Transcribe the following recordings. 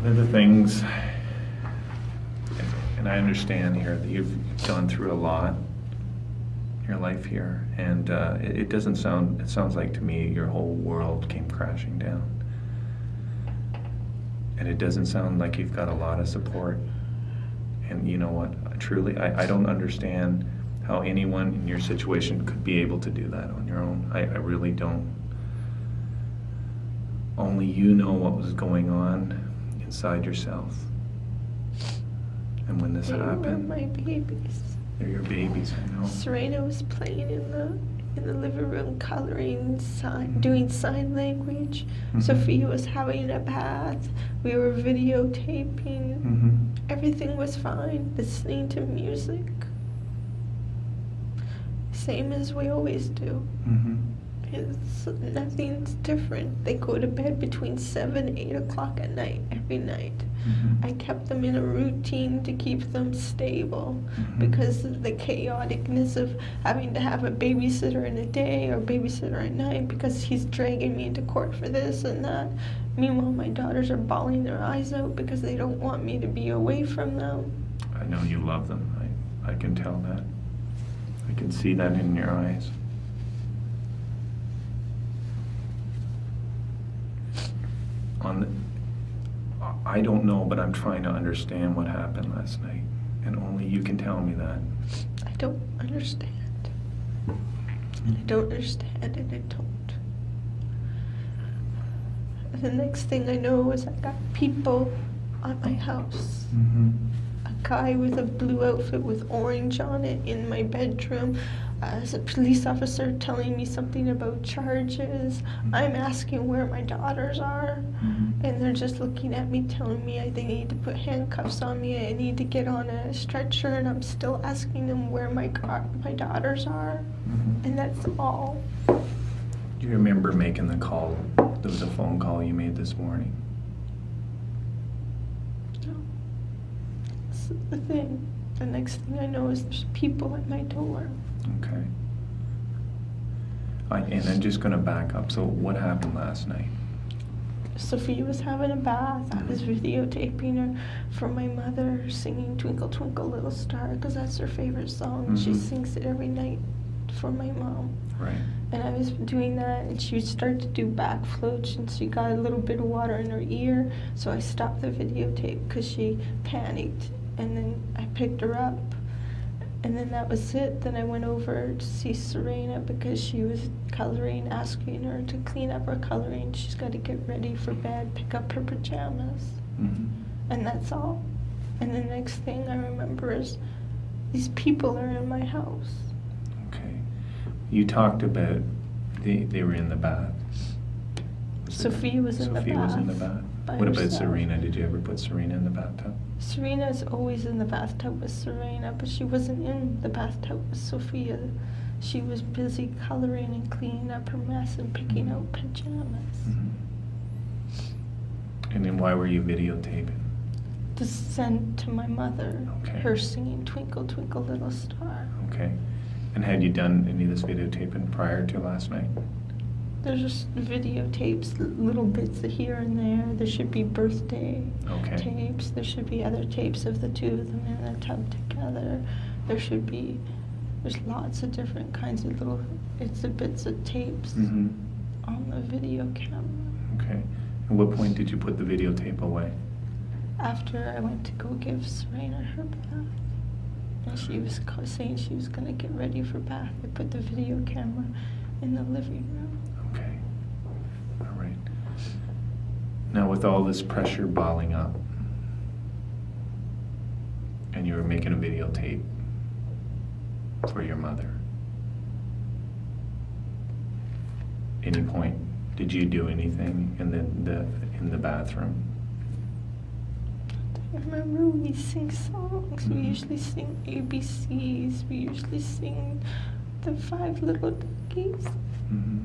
One of the things, and I understand here that you've gone through a lot in your life here, and it doesn't sound, it sounds like to me your whole world came crashing down. And it doesn't sound like you've got a lot of support. And you know what, truly, I don't understand how anyone in your situation could be able to do that on your own. I really don't. Only you know what was going on inside yourself. And when this happened, They were my babies. they're your babies, I know. Serena was playing in the living room, coloring, doing sign language. Mhm. Sophia was having a bath. We were videotaping. Mm-hmm. Everything was fine. Listening to music. Same as we always do. Mm-hmm. It's nothing's different. They go to bed between 7, 8 o'clock at night, every night. Mm-hmm. I kept them in a routine to keep them stable Mhm. because of the chaoticness of having to have a babysitter in a day or babysitter at night because he's dragging me into court for this and that. Meanwhile, my daughters are bawling their eyes out because they don't want me to be away from them. I know you love them. I can tell that. I can see that in your eyes. I don't know, but I'm trying to understand what happened last night, and only you can tell me that. I don't understand. I don't understand and I don't. And the next thing I know is I got people at my house. Mm-hmm. A guy with a blue outfit with orange on it in my bedroom. As a police officer telling me something about charges. I'm asking where my daughters are. Mm-hmm. And they're just looking at me, telling me they need to put handcuffs on me. I need to get on a stretcher, and I'm still asking them where my daughters are. Mm-hmm. And that's all. Do you remember making the call? There was a phone call you made this morning. No. That's the thing. The next thing I know is there's people at my door. Okay. And I'm just going to back up. So what happened last night? Sophia was having a bath. I was videotaping her for my mother, singing Twinkle Twinkle Little Star, because that's her favorite song. Mm-hmm. She sings it every night for my mom. Right. And I was doing that, and she would start to do backflips, and she got a little bit of water in her ear, so I stopped the videotape because she panicked, and then I picked her up. And then that was it. Then I went over to see Serena because she was coloring, asking her to clean up her coloring. She's got to get ready for bed, pick up her pajamas. Mm-hmm. And that's all. And the next thing I remember is these people are in my house. Okay. You talked about they were in the bath. Sophia was in the Sophia was in the bath bath. by What about herself. Serena? Did you ever put Serena in the bathtub? Serena's always in the bathtub with Serena, but she wasn't in the bathtub with Sophia. She was busy coloring and cleaning up her mess and picking out pajamas. Mm-hmm. And then why were you videotaping? To send to my mother, Okay. her singing Twinkle Twinkle Little Star. Okay. And had you done any of this videotaping prior to last night? There's just videotapes, little bits here and there. There should be birthday Okay. tapes. There should be other tapes of the two of them in the tub together. There's lots of different kinds of little bits of tapes Mm-hmm. on the video camera. Okay. At what point did you put the videotape away? After I went to go give Serena her bath, and she was saying she was going to get ready for bath, I put the video camera in the living room. Okay. All right. Now with all this pressure bottling up, and you were making a videotape for your mother, any point did you do anything in the bathroom? I remember we sing songs. We usually sing ABCs. We usually sing the 5 Little Duckies. Mm-hmm.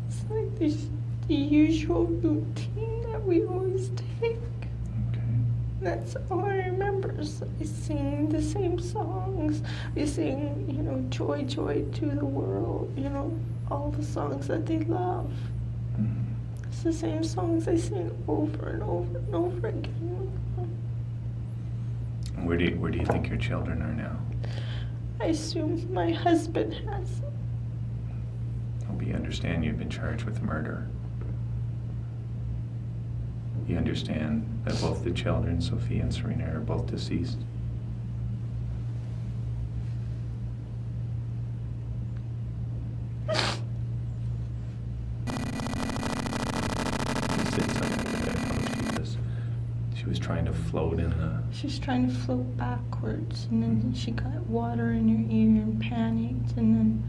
It's like the usual routine that we always take. Okay. That's all I remember. So I sing the same songs. We sing, Joy, Joy to the World, all the songs that they love. Mm-hmm. It's the same songs I sing over and over and over again. Where do you think your children are now? I assume my husband has. Hope you understand you've been charged with murder. You understand that both the children, Sophia and Serena, are both deceased. She was trying to float in the... She's trying to float backwards, and then she got water in her ear and panicked, and then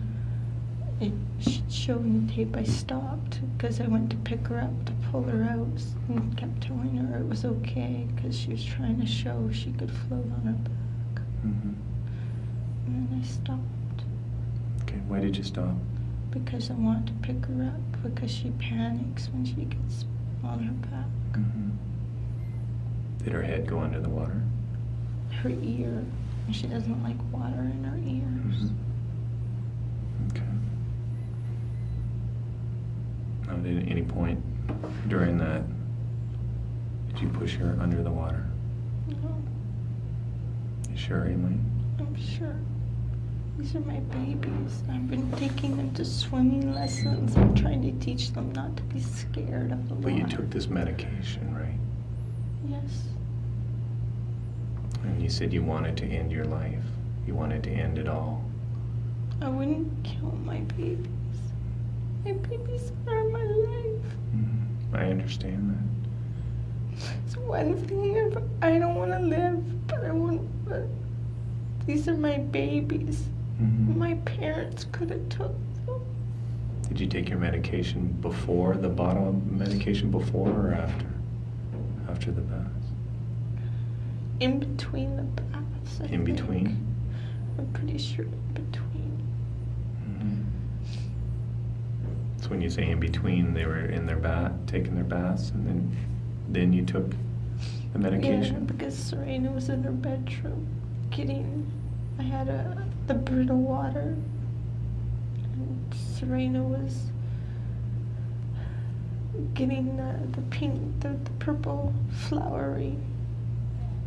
she showed me the tape. I stopped because I went to pick her up to pull her out and kept telling her it was okay because she was trying to show she could float on her back. Mm-hmm. And then I stopped. Okay, why did you stop? Because I wanted to pick her up because she panics when she gets on her back. Mm-hmm. Did her head go under the water? Her ear. And she doesn't like water in her ears. Mm-hmm. Okay. Now, did at any point during that, did you push her under the water? No, You sure, Elaine? I'm sure. These are my babies. I've been taking them to swimming lessons. I'm trying to teach them not to be scared of the water. But you took this medication, right? Yes. And you said you wanted to end your life. You wanted to end it all. I wouldn't kill my babies. My babies are my life. Mm-hmm. I understand that. It's one thing if I don't want to live, but I want. But these are my babies. Mm-hmm. My parents could have took them. Did you take your medication before, the bottle of medication before or after? After the baths? In between the baths. I In think. between? I'm pretty sure in between. Mm-hmm. So when you say in between, they were in their bath, taking their baths, and then you took the medication? Yeah, because Serena was in her bedroom I had the brittle water, and Serena was getting the pink, the purple flowery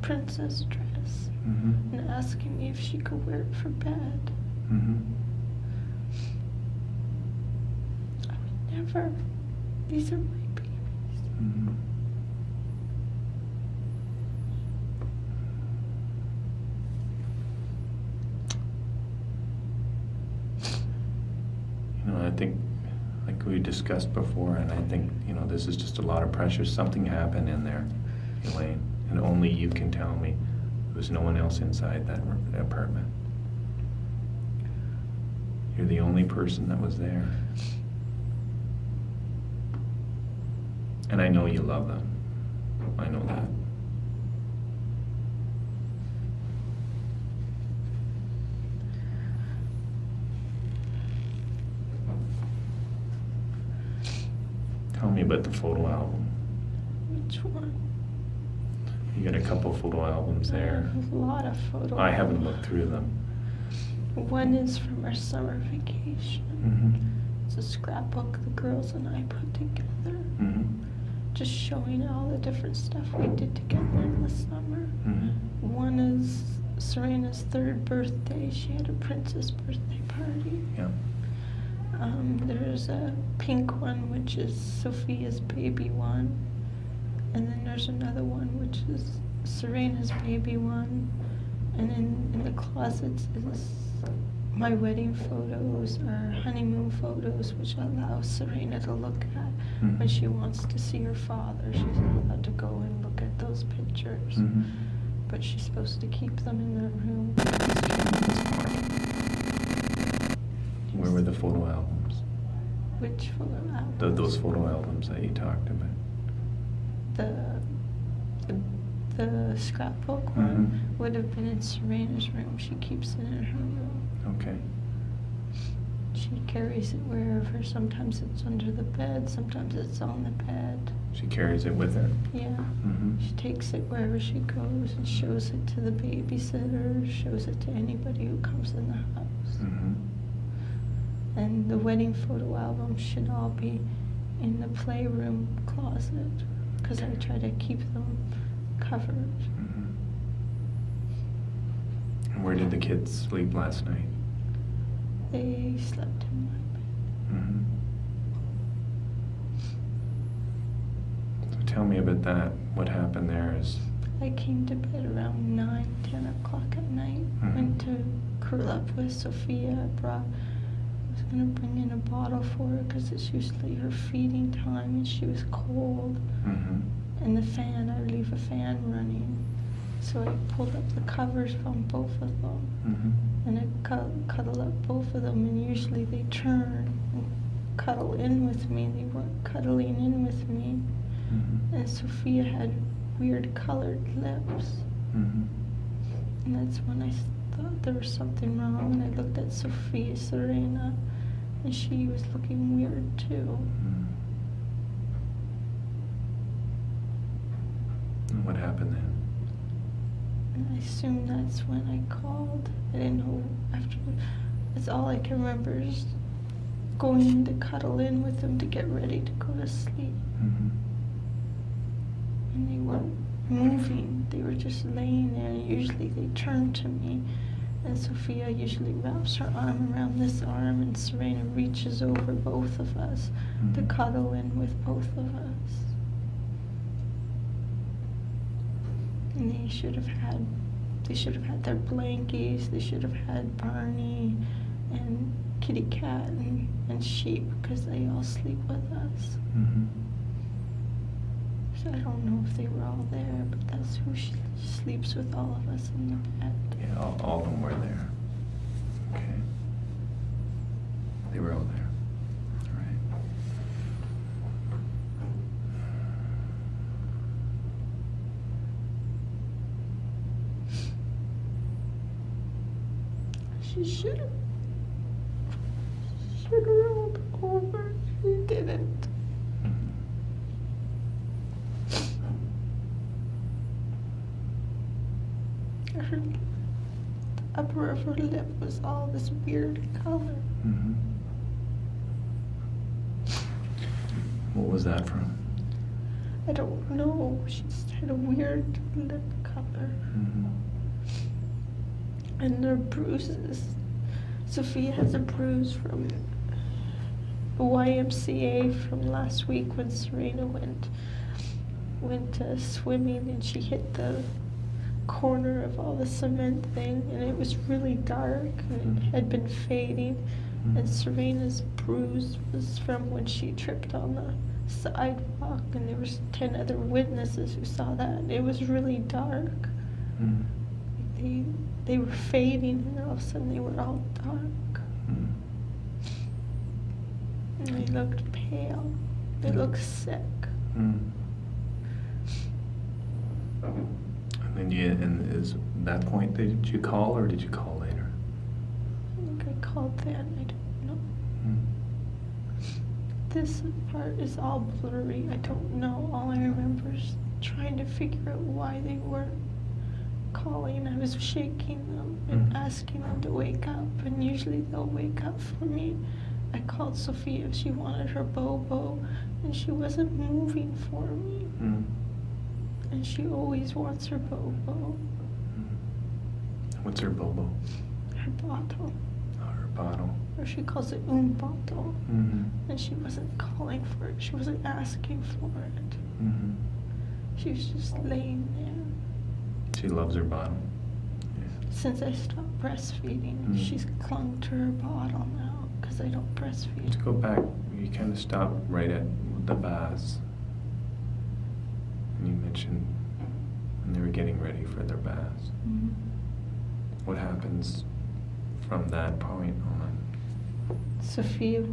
princess dress, Mm-hmm. and asking me if she could wear it for bed. Mm-hmm. I would never. These are my babies. Mm-hmm. I think, like we discussed before, and I think, this is just a lot of pressure. Something happened in there, Elaine, and only you can tell me. There was no one else inside that apartment. You're the only person that was there. And I know you love them. I know that. Tell me about the photo album. Which one? You got a couple photo albums there. A lot of photos. I haven't looked through them. One is from our summer vacation. Mm-hmm. It's a scrapbook the girls and I put together. Mm-hmm. Just showing all the different stuff we did together in the summer. Mm-hmm. One is Serena's 3rd birthday. She had a princess birthday party. Yeah. There's a pink one, which is Sophia's baby one. And then there's another one, which is Serena's baby one. And in the closets is my wedding photos or honeymoon photos, which allow Serena to look at when she wants to see her father. She's allowed to go and look at those pictures. Mm-hmm. But she's supposed to keep them in her room. Where were the photo albums? Which photo album? Those photo albums that you talked about. The scrapbook one would have been in Serena's room. She keeps it in her room. Okay. She carries it wherever. Sometimes it's under the bed, sometimes it's on the bed. She carries it with her? Yeah. Mm-hmm. She takes it wherever she goes and shows it to the babysitter, shows it to anybody who comes in the house. Mm-hmm. And the wedding photo album should all be in the playroom closet because I try to keep them covered. Mm-hmm. And where did the kids sleep last night? They slept in my bed. Mm-hmm. So tell me about that. What happened there is... I came to bed around 9, 10 o'clock at night. Mm-hmm. Went to curl up with Sophia. I was going to bring in a bottle for her because it's usually her feeding time and she was cold. Mm-hmm. And the fan, I leave a fan running. So I pulled up the covers on both of them. Mm-hmm. And I cuddle up both of them, and usually they turn and cuddle in with me. They weren't cuddling in with me. Mm-hmm. And Sophia had weird colored lips. Mm-hmm. And that's when I thought there was something wrong. And I looked at Sophia Serena, and she was looking weird too. Mm-hmm. And what happened then? And I assume that's when I called. I didn't know after. That's all I can remember is going in to cuddle in with them to get ready to go to sleep. Mm-hmm. And they weren't moving. They were just laying there. And usually they turn to me. And Sophia usually wraps her arm around this arm, and Serena reaches over both of us to cuddle in with both of us. And they should have had their blankies. They should have had Barney and Kitty Cat and Sheep because they all sleep with us. Mm-hmm. So I don't know if they were all there, but that's who sleeps with all of us in the bed. Yeah, all of them were there. Okay. They were all there. All right. She should have rolled over. She didn't. Her the upper of her lip was all this weird color. Mm-hmm. What was that from? I don't know. She just had a weird lip color. Mm-hmm. And her bruises. Sophia has a bruise from the YMCA from last week when Serena went swimming and she hit the corner of all the cement thing, and it was really dark and it had been fading. And Serena's bruise was from when she tripped on the sidewalk, and there was 10 other witnesses who saw that. It was really dark. They were fading, and all of a sudden they were all dark. And they looked pale. They looked sick. And is that point did you call, or did you call later? I think I called then. I don't know. This part is all blurry. I don't know. All I remember is trying to figure out why they weren't calling. I was shaking them and asking them to wake up, and usually they'll wake up for me. I called Sophia if she wanted her bobo, and she wasn't moving for me. And she always wants her bobo. What's her bobo? Her bottle. Oh, her bottle. Or she calls it bottle. And she wasn't calling for it. She wasn't asking for it. She was just laying there. She loves her bottle. Yeah. Since I stopped breastfeeding, she's clung to her bottle now because I don't breastfeed. Let's go back. You kind of stopped right at the baths. And you mentioned when they were getting ready for their baths. What happens from that point on? Sophia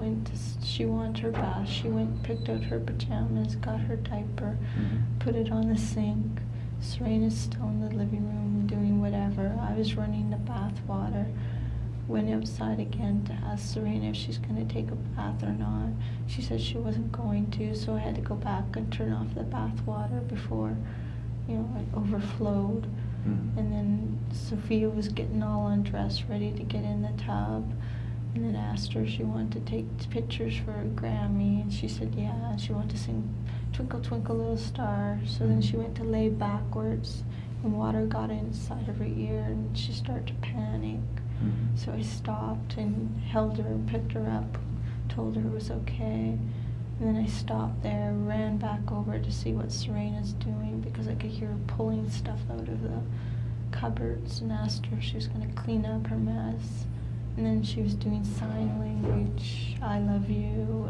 she wanted her bath. She went, picked out her pajamas, got her diaper, put it on the sink. Serena's still in the living room doing whatever. I was running the bath water. Went outside again to ask Serena if she's going to take a bath or not. She said she wasn't going to, so I had to go back and turn off the bath water before, it overflowed. And then Sophia was getting all undressed, ready to get in the tub. and then asked her if she wanted to take pictures for a Grammy, and she said yeah, and she wanted to sing Twinkle Twinkle Little Star. So then she went to lay backwards, and water got inside of her ear, and she started to panic. So I stopped and held her and picked her up, told her it was okay. And then I stopped there, ran back over to see what Serena's doing, because I could hear her pulling stuff out of the cupboards, and asked her if she was going to clean up her mess. And then she was doing sign language, I love you,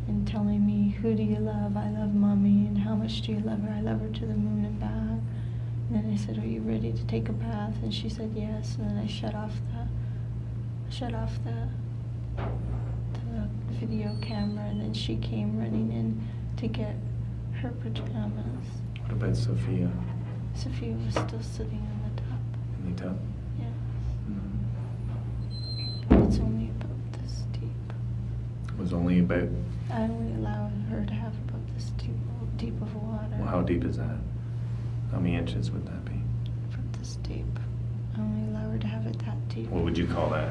and telling me, who do you love? I love Mommy. And how much do you love her? I love her to the moon and back. And then I said, are you ready to take a bath? And she said yes. And then I shut off the video camera, and then she came running in to get her pajamas. What about Sophia? Sophia was still sitting in the tub. In the tub? Yes. Mm-hmm. But it's only about this deep. It was only about... I only allowed her to have about this deep of water. Well, how deep is that? How many inches would that be? About this deep. I only allow her to have it that deep. What would you call that?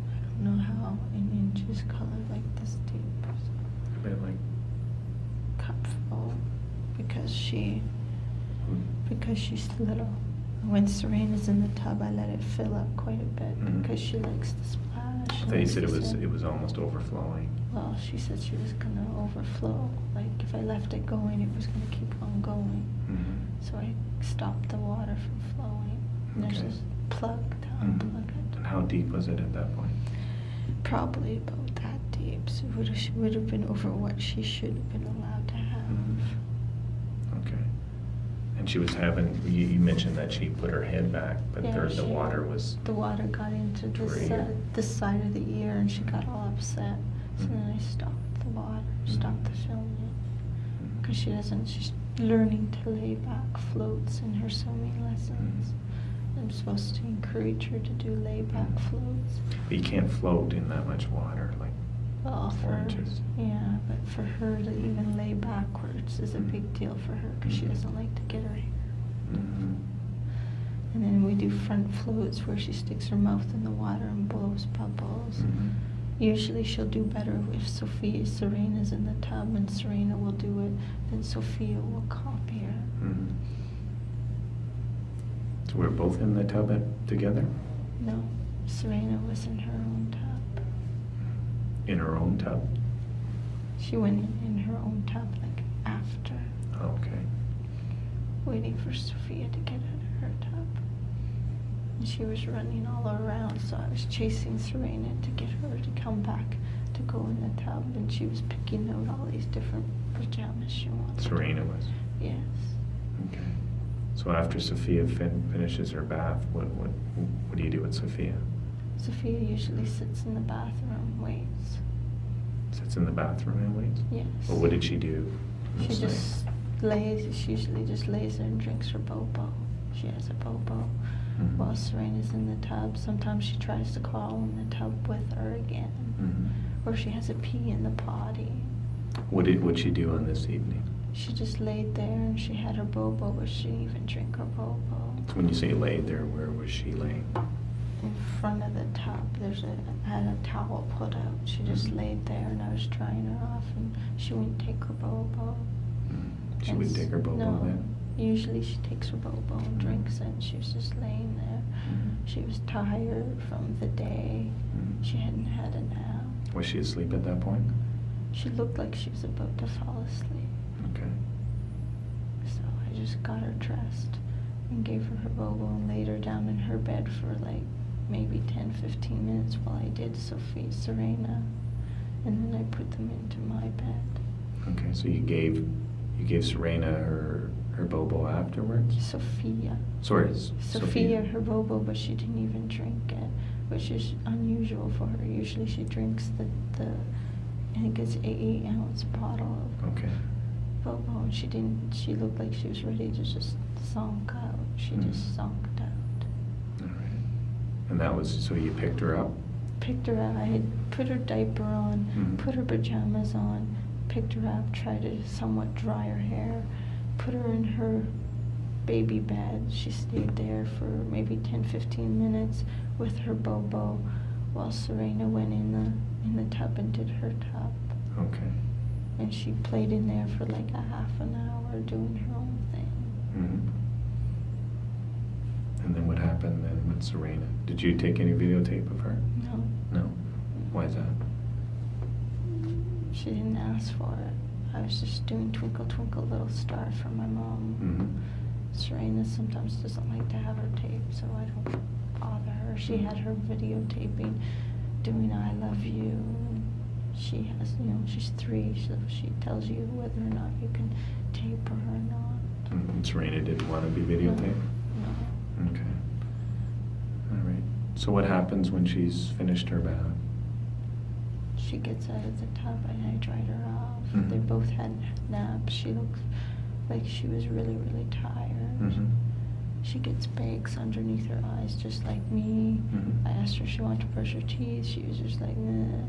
I don't know how in inches colored like this deep. About like... Cupful. Because she's little. When Serena's in the tub, I let it fill up quite a bit because she likes the splash. I thought you said it was almost overflowing. Well, she said she was gonna overflow. Like if I left it going, it was gonna keep on going. So I stopped the water from flowing. And there's this plug to unplug it. And how deep was it at that point? Probably about that deep. So it would have been over what she should have been allowed to have. Okay. And she was having, you mentioned that she put her head back, but Yeah, the water was... The water got into this side of the ear, and she got all upset. So then I stopped the water, stopped the filming. Because she's learning to lay back floats in her swimming lessons. I'm supposed to encourage her to do lay back floats. But you can't float in that much water, like Well, 4 inches. Yeah, but for her to even lay backwards is a big deal for her, because she doesn't like to get her hair. And then we do front floats where she sticks her mouth in the water and blows bubbles. Usually she'll do better if Serena's in the tub and Serena will do it, then Sophia will copy her. So we're both in the tub together? No, Serena was in her own tub. In her own tub? She went in her own tub, like after. Okay. Waiting for Sophia to get out of her tub. And she was running all around, so I was chasing Serena to get her to come back to go in the tub, and she was picking out all these different pajamas she wanted. Serena was? Yes. Okay. So after Sophia finishes her bath, what do you do with Sophia? Sophia usually sits in the bathroom, waits. Sits in the bathroom and waits? Yes. Well, what did she do? She just lays, she usually just lays there and drinks her bobo. She has a bobo while Serena's in the tub. Sometimes she tries to crawl in the tub with her again. Or she has a pee in the potty. What'd she do on this evening? She just laid there and she had her bobo, but she didn't even drink her bobo. So when you say laid there, where was she laying? In front of the tub. I had a towel put out. She just laid there and I was drying her off, and she wouldn't take her bobo. She wouldn't take her bobo then? Usually she takes her bobo and drinks it. She was just laying there. She was tired from the day. She hadn't had a nap. Was she asleep at that point? She looked like she was about to fall asleep. Okay. So I just got her dressed and gave her her bobo and laid her down in her bed for like maybe 10-15 minutes while I did Serena. And then I put them into my bed. Okay, so you gave Serena her bobo afterwards? Sophia. Sorry, Sophia her bobo, but she didn't even drink it, which is unusual for her. Usually she drinks the I think it's 8-ounce bottle of bobo, and she didn't. She looked like she was ready to just zonk out. She just zonked out. All right. And that was, so you picked her up? Picked her up. I had put her diaper on, put her pajamas on, picked her up, tried to somewhat dry her hair, put her in her baby bed. She stayed there for maybe 10-15 minutes with her Bobo while Serena went in the tub and did her tub. Okay. And she played in there for like a half an hour doing her own thing. Mm-hmm. And then what happened then with Serena? Did you take any videotape of her? No. No? Why is that? She didn't ask for it. I was just doing Twinkle Twinkle Little Star for my mom. Mm-hmm. Serena sometimes doesn't like to have her tape, so I don't bother her. She had her videotaping doing I Love You. She has, she's 3, so she tells you whether or not you can tape her or not. And Serena didn't want to be videotaped? No. Okay. All right. So what happens when she's finished her bath? She gets out of the tub and I dried her off. Mm-hmm. They both had naps. She looked like she was really, really tired. Mm-hmm. She gets bags underneath her eyes just like me. Mm-hmm. I asked her if she wanted to brush her teeth. She was just like, nah.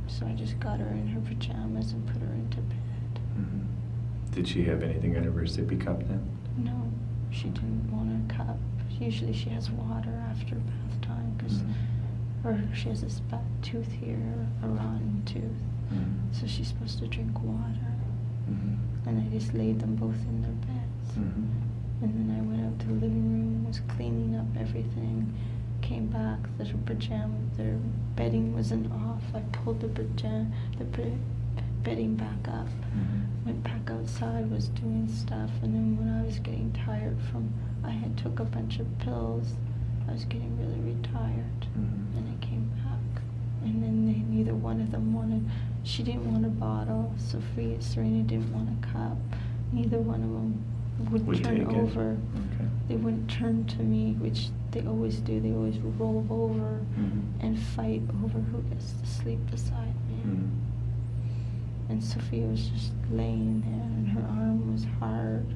So I just got her in her pajamas and put her into bed. Mm-hmm. Did she have anything out of her sippy cup then? No, she didn't want a cup. Usually she has water after bath time because she has this bad tooth here, a rotten tooth. Mm-hmm. So she's supposed to drink water. Mm-hmm. And I just laid them both in their beds. Mm-hmm. And then I went out to the living room, was cleaning up everything, came back, their bedding wasn't off. I pulled the bedding back up, went back outside, was doing stuff, and then when I was getting tired I had took a bunch of pills, I was getting really tired, and I came back. And then neither one of them she didn't want a bottle, Serena didn't want a cup, neither one of them would turn over. Okay. They wouldn't turn to me, which they always do. They always roll over and fight over who gets to sleep beside me. And Sophia was just laying there, and her arm was hard.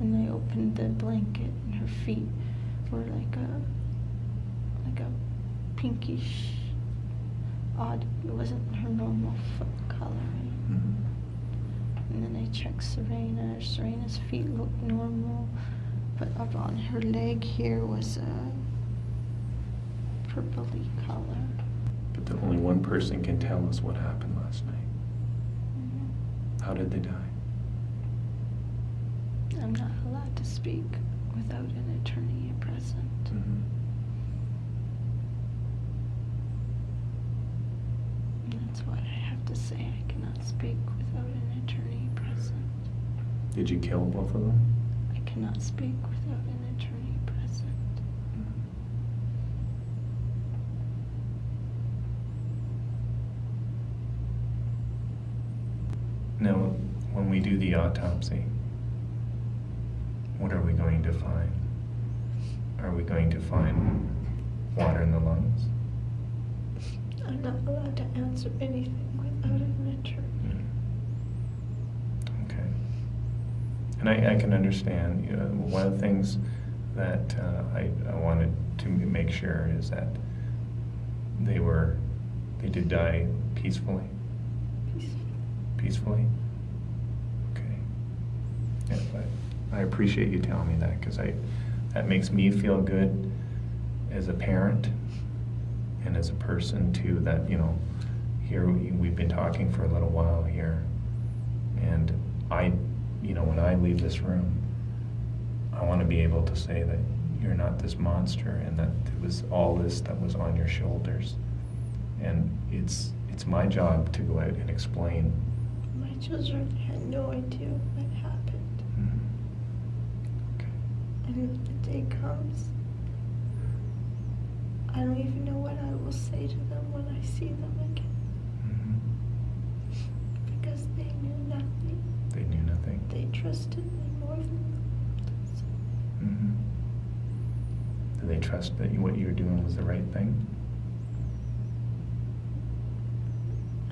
And I opened the blanket, and her feet were like a pinkish, odd. It wasn't her normal foot coloring. And then I checked Serena. Serena's feet looked normal, but up on her leg here was a purpley color. But the only one person can tell us what happened last night. How did they die? I'm not allowed to speak without an attorney present. That's what I have to say. I cannot speak without an attorney present. Did you kill both of them? I cannot speak without an attorney present. Now, when we do the autopsy, what are we going to find? Are we going to find water in the lungs? I'm not allowed to answer anything without an attorney. Okay. And I can understand, one of the things that I wanted to make sure is that they did die peacefully? Peacefully? Okay. Yeah, but I appreciate you telling me that, because that makes me feel good as a parent and as a person too, that, here we've been talking for a little while here, and when I leave this room, I want to be able to say that you're not this monster, and that it was all this that was on your shoulders. And it's my job to go out and explain. My children had no idea what happened. Okay. And if the day comes, I don't even know what I will say to them when I see them again. Because they knew nothing. They knew nothing. They trusted me more than Do they trust that what you were doing was the right thing?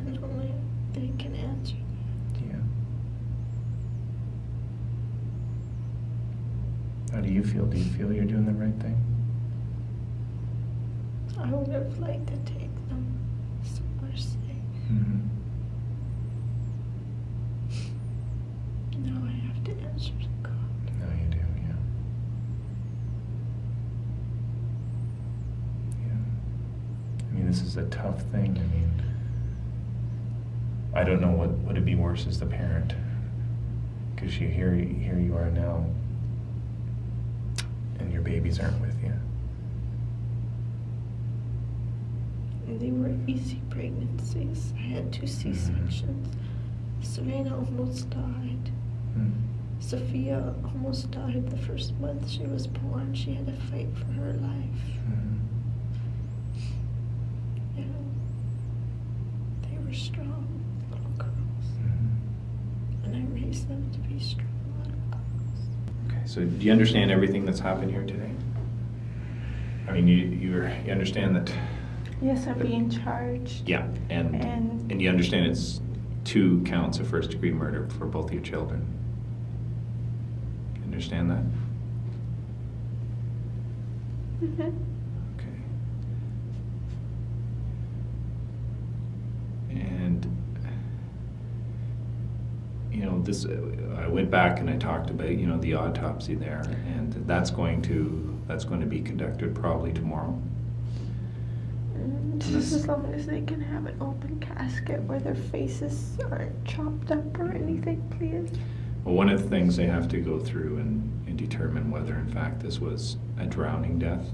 and only they can answer that. Yeah. How do you feel? Do you feel you're doing the right thing? I would have liked to take them somewhere safe. Now I have to answer this is a tough thing. I mean, I don't know what would it be worse as the parent, because here you are now, and your babies aren't with you. They were easy pregnancies. I had 2 C-sections. Serena almost died. Sophia almost died the first month she was born. She had to fight for her life. You know, they were strong little girls. And I raised them to be strong little girls. Okay, so do you understand everything that's happened here today? I mean, you understand that? Yes, I'm being charged. Yeah, and you understand it's 2 counts of first-degree murder for both your children. You understand that? Okay. And you know, this. I went back and I talked about, you know, the autopsy there, and that's going to be conducted probably tomorrow. Just as long as they can have an open casket where their faces aren't chopped up or anything, please. Well, one of the things they have to go through and determine whether, in fact, this was a drowning death.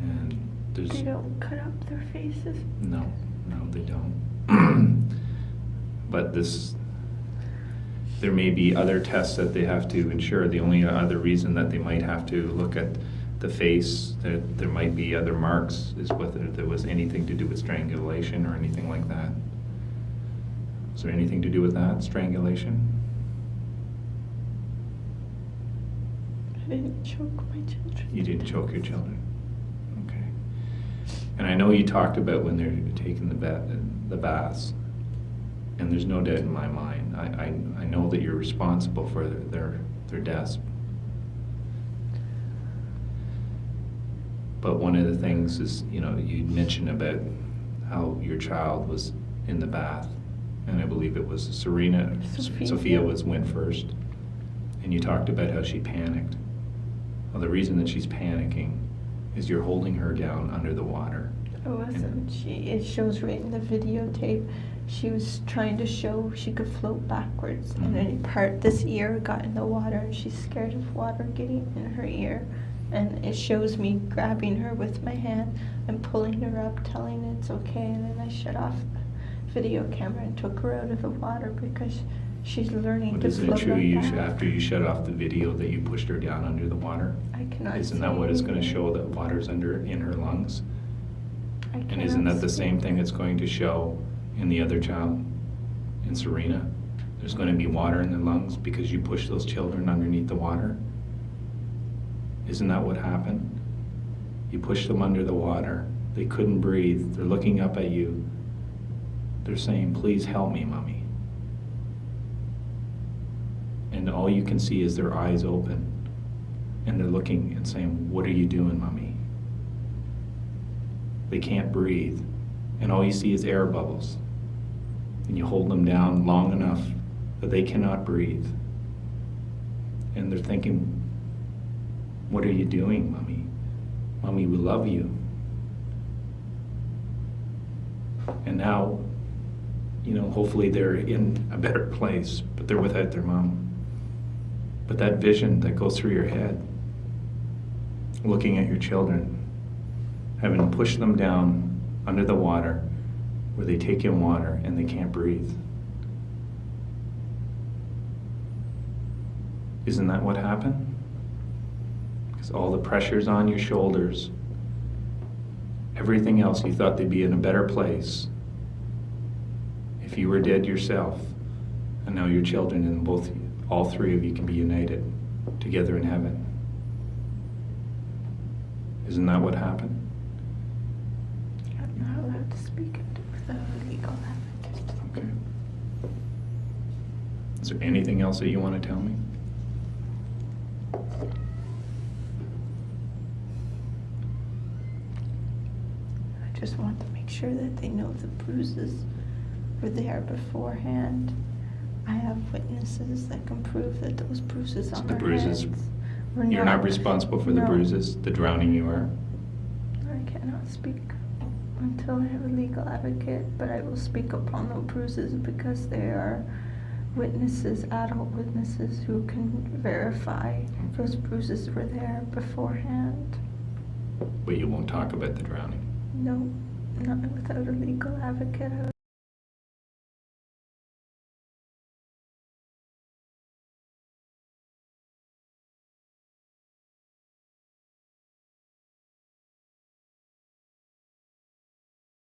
And there's... They don't cut up their faces? No, they don't. But there may be other tests that they have to ensure. The only other reason that they might have to look at the face, that there might be other marks, is whether there was anything to do with strangulation or anything like that. Is there anything to do with that, strangulation? I didn't choke my children. You didn't choke your children? Okay. And I know you talked about when they're taking the baths, and there's no doubt in my mind. I know that you're responsible for their deaths. But one of the things is, you know, you mentioned about how your child was in the bath, and I believe it was Sophia went first, and you talked about how she panicked. Well, the reason that she's panicking is you're holding her down under the water. It wasn't. It shows right in the videotape. She was trying to show she could float backwards, and then this ear got in the water, and she's scared of water getting in her ear. And it shows me grabbing her with my hand and pulling her up, telling her it's okay, and then I shut off the video camera and took her out of the water because she's learning to float. Isn't it true after you shut off the video that you pushed her down under the water? I cannot. Isn't that what it's going to show, that water's in her lungs? And isn't that the same thing it's going to show in the other child, in Serena? There's going to be water in their lungs because you pushed those children underneath the water? Isn't that what happened? You pushed them under the water. They couldn't breathe. They're looking up at you. They're saying, "Please help me, Mommy." And all you can see is their eyes open. And they're looking and saying, "What are you doing, Mommy?" They can't breathe. And all you see is air bubbles. And you hold them down long enough that they cannot breathe. And they're thinking, "What are you doing, Mommy? Mommy, we love you." And now, you know, hopefully they're in a better place, but they're without their mom. But that vision that goes through your head, looking at your children, having pushed them down under the water, where they take in water and they can't breathe. Isn't that what happened? All the pressure's on your shoulders, everything else, you thought they'd be in a better place if you were dead yourself, and now your children and all 3 of you can be united together in heaven. Isn't that what happened? I'm not allowed to speak without legal evidence. Okay. Is there anything else that you want to tell me? I just want to make sure that they know the bruises were there beforehand. I have witnesses that can prove that those bruises on their heads were You're not responsible for the bruises, the drowning you are? I cannot speak. until I have a legal advocate, but I will speak upon the bruises because they are witnesses, adult witnesses, who can verify those bruises were there beforehand. But you won't talk about the drowning? No, not without a legal advocate.